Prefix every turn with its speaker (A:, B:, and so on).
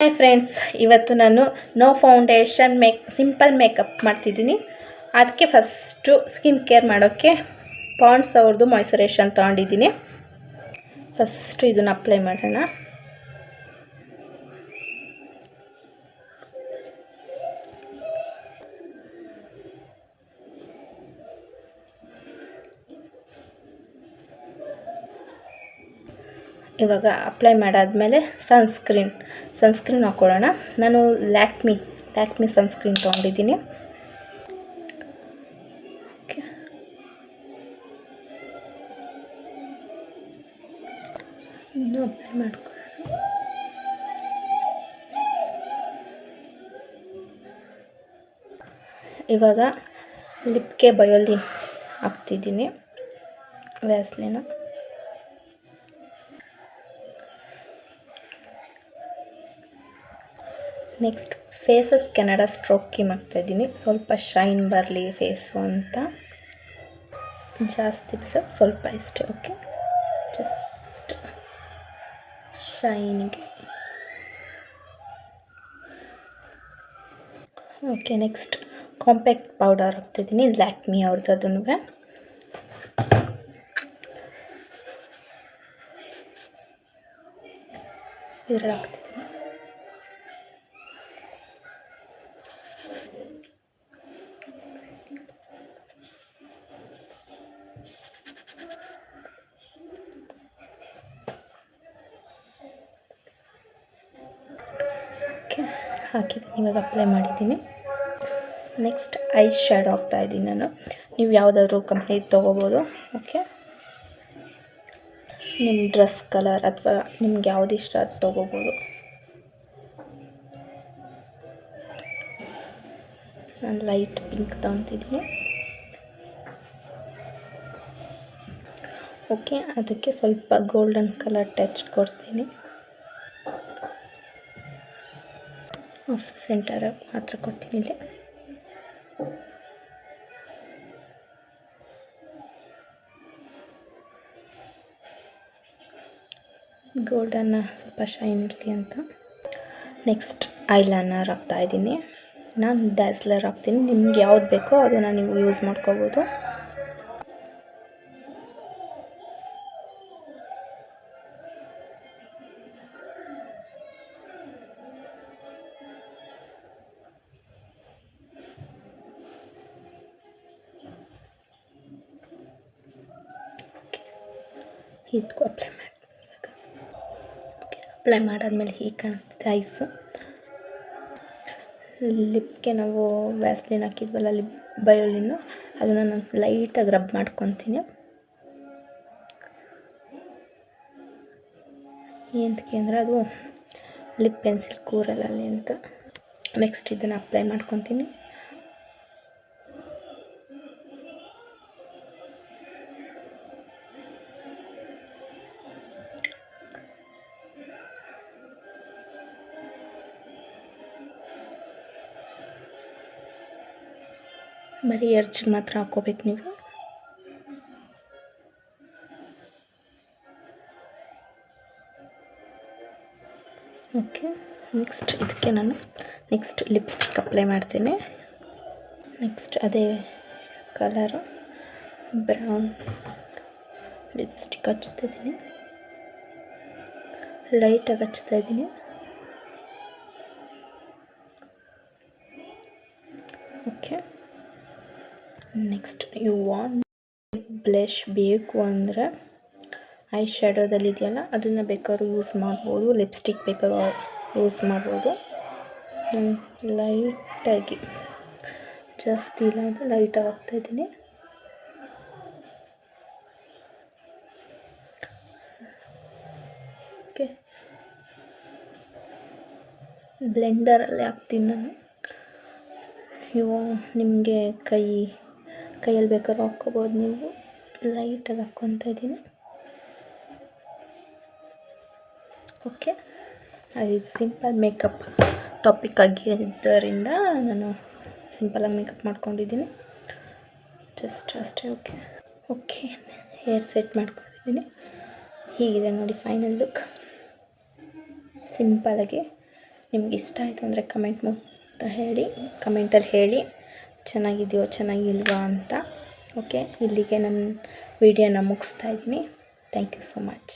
A: Hi friends, ಇವತ್ತು ನಾನು no foundation simple makeup ಮಾಡ್ತಿದ್ದೀನಿ. ಅದಕ್ಕೆ ಫಸ್ಟು ಸ್ಕಿನ್ ಕೇರ್ ಮಾಡೋಕ್ಕೆ ಪಾಂಡ್ಸ್ ಅವ್ರದ್ದು ಮಾಯ್ಶ್ಚರೈಸೇಷನ್ ತೊಗೊಂಡಿದ್ದೀನಿ. ಫಸ್ಟು ಇದನ್ನು ಅಪ್ಲೈ ಮಾಡೋಣ. ಇವಾಗ ಅಪ್ಲೈ ಮಾಡಾದಮೇಲೆ ಸನ್ಸ್ಕ್ರೀನ್ ಹಾಕ್ಕೊಳ್ಳೋಣ. ನಾನು ಲ್ಯಾಕ್ಮಿ ಸನ್ಸ್ಕ್ರೀನ್ ತೊಗೊಂಡಿದ್ದೀನಿ. ಓಕೆ, ಇನ್ನು ಅಪ್ಲೈ ಮಾಡ್ಕೊಳ್ಳೋಣ. ಇವಾಗ ಲಿಪ್ಗೆ ಬಯೋಲಿನ್ ಹಾಕ್ತಿದ್ದೀನಿ, Vaseline. Next Faces Canada strobe cream ಹಾಕ್ತಾಯಿದ್ದೀನಿ. ಸ್ವಲ್ಪ ಶೈನ್ ಬರಲಿ ಫೇಸು ಅಂತ, ಜಾಸ್ತಿ ಬೇಡ, ಸ್ವಲ್ಪ ಇಷ್ಟೇ. ಓಕೆ, ಜಸ್ಟ್ ಶೈನಿಗೆ. ಓಕೆ, ನೆಕ್ಸ್ಟ್ ಕಾಂಪ್ಯಾಕ್ಟ್ ಪೌಡರ್ ಹಾಕ್ತಿದ್ದೀನಿ, ಲ್ಯಾಕ್ಮಿ ಅವ್ರದ್ದು. ಅದನ್ನು ಇದ್ರಲ್ಲಿ ಹಾಕ್ತಿದ್ದೀನಿ. ಓಕೆ, ಹಾಕಿದ್ದೀನಿ. ಇವಾಗ ಅಪ್ಲೈ ಮಾಡಿದ್ದೀನಿ. ನೆಕ್ಸ್ಟ್ ಐ ಶ್ಯಾಡೋ ಹಾಕ್ತಾಯಿದ್ದೀನಿ ನಾನು. ನೀವು ಯಾವುದಾದ್ರೂ ಕಂಪ್ನಿ ತೊಗೋಬೋದು. ಓಕೆ, ನಿಮ್ಮ ಡ್ರೆಸ್ ಕಲರ್ ಅಥವಾ ನಿಮ್ಗೆ ಯಾವ್ದು ಇಷ್ಟ ಅದು ತೊಗೋಬೋದು. ನಾನು ಲೈಟ್ ಪಿಂಕ್ ತೊಗೊತಿದ್ದೀನಿ. ಓಕೆ, ಅದಕ್ಕೆ ಸ್ವಲ್ಪ ಗೋಲ್ಡನ್ ಕಲರ್ ಟಚ್ ಕೊಡ್ತೀನಿ. ಆಫ್ ಸೆಂಟರ್ ಮಾತ್ರ ಕೊಡ್ತೀನಿ ಇಲ್ಲಿ. ಗೋಲ್ಡನ್ನ ಸ್ವಲ್ಪ ಶೈನ್ ಇರಲಿ ಅಂತ. ನೆಕ್ಸ್ಟ್ ಐಲೈನರ್ ಹಾಕ್ತಾಯಿದ್ದೀನಿ. ನಾನು ಡ್ಯಾಸ್ಲರ್ ಹಾಕ್ತೀನಿ. ನಿಮ್ಗೆ ಯಾವ್ದು ಬೇಕೋ ಅದನ್ನು ನೀವು ಯೂಸ್ ಮಾಡ್ಕೋಬೋದು. ಇದಕ್ಕೂ ಅಪ್ಲೈ ಮಾಡಿ. ಓಕೆ, ಅಪ್ಲೈ ಮಾಡಾದ್ಮೇಲೆ ಹೀಗೆ ಕಾಣಿಸ್ತಿದೆ ಐಸು. ಲಿಪ್ಗೆ ನಾವು ವ್ಯಾಸ್ಲಿನ್ ಹಾಕಿದ್ವಲ್ಲ, ಬಯೋಲಿನ್ನು, ಅದನ್ನು ನಾನು ಲೈಟಾಗಿ ರಬ್ ಮಾಡ್ಕೊತೀನಿ. ಏನಕ್ಕೆ ಅಂದರೆ ಅದು ಲಿಪ್ ಪೆನ್ಸಿಲ್ ಕೂರಲ್ಲ ಅಲ್ಲಿ ಅಂತ. ನೆಕ್ಸ್ಟ್ ಇದನ್ನು ಅಪ್ಲೈ ಮಾಡ್ಕೊತೀನಿ. ಬರೀ ಎಡ್ಜಿಗೆ ಮಾತ್ರ ಹಾಕ್ಕೋಬೇಕು ನೀವು. ಓಕೆ, ನೆಕ್ಸ್ಟ್ ಇದಕ್ಕೆ ನಾನು ಲಿಪ್ಸ್ಟಿಕ್ ಅಪ್ಲೈ ಮಾಡ್ತೀನಿ. ನೆಕ್ಸ್ಟ್ ಅದೇ ಕಲರು ಬ್ರೌನ್ ಲಿಪ್ಸ್ಟಿಕ್ ಹಚ್ತಾಯಿದ್ದೀನಿ. ಲೈಟಾಗಿ ಹಚ್ತಾಯಿದ್ದೀನಿ. Okay, next you want blush ಬೇಕು ಅಂದರೆ ಐ ಶ್ಯಾಡೋದಲ್ಲಿ ಇದೆಯಲ್ಲ, ಅದನ್ನು ಬೇಕಾದ್ರೂ ಯೂಸ್ ಮಾಡ್ಬೋದು. ಲಿಪ್ಸ್ಟಿಕ್ ಬೇಕಾದ್ರೂ ಯೂಸ್ ಮಾಡ್ಬೋದು. ಲೈಟಾಗಿ, ಜಾಸ್ತಿ ಇಲ್ಲ ಅಂದರೆ ಲೈಟಾಗಿ ಹಾಕ್ತಾಯಿದ್ದೀನಿ. ಓಕೆ, ಬ್ಲೆಂಡರಲ್ಲಿ ಹಾಕ್ತೀನಿ ನಾನು. ನಿಮಗೆ ಕೈಯಲ್ಲಿ ಬೇಕಾದ್ರೂ ಹಾಕ್ಕೋಬೋದು ನೀವು. ಲೈಟಾಗಿ ಹಾಕ್ಕೊತಾ ಇದ್ದೀನಿ. ಓಕೆ, ಅದು ಸಿಂಪಲ್ ಮೇಕಪ್ ಟಾಪಿಕ್ ಆಗಿದ್ದರಿಂದ ನಾನು ಸಿಂಪಲಾಗಿ ಮೇಕಪ್ ಮಾಡ್ಕೊಂಡಿದ್ದೀನಿ, ಜಸ್ಟ್ ಅಷ್ಟೇ. ಓಕೆ, ಹೇರ್ ಸೆಟ್ ಮಾಡ್ಕೊಂಡಿದ್ದೀನಿ. ಹೀಗಿದೆ ನೋಡಿ ಫೈನಲ್ ಲುಕ್. ಸಿಂಪಲಾಗಿ ನಿಮ್ಗೆ ಇಷ್ಟ ಆಯಿತು ಅಂದರೆ ಕಮೆಂಟಲ್ಲಿ ಹೇಳಿ ಚೆನ್ನಾಗಿದೆಯೋ ಚೆನ್ನಾಗಿಲ್ವಾ ಅಂತ. ಓಕೆ, ಇಲ್ಲಿಗೆ ನನ್ನ ವಿಡಿಯೋನ ಮುಗಿಸ್ತಾ ಇದ್ದೀನಿ. Thank you so much.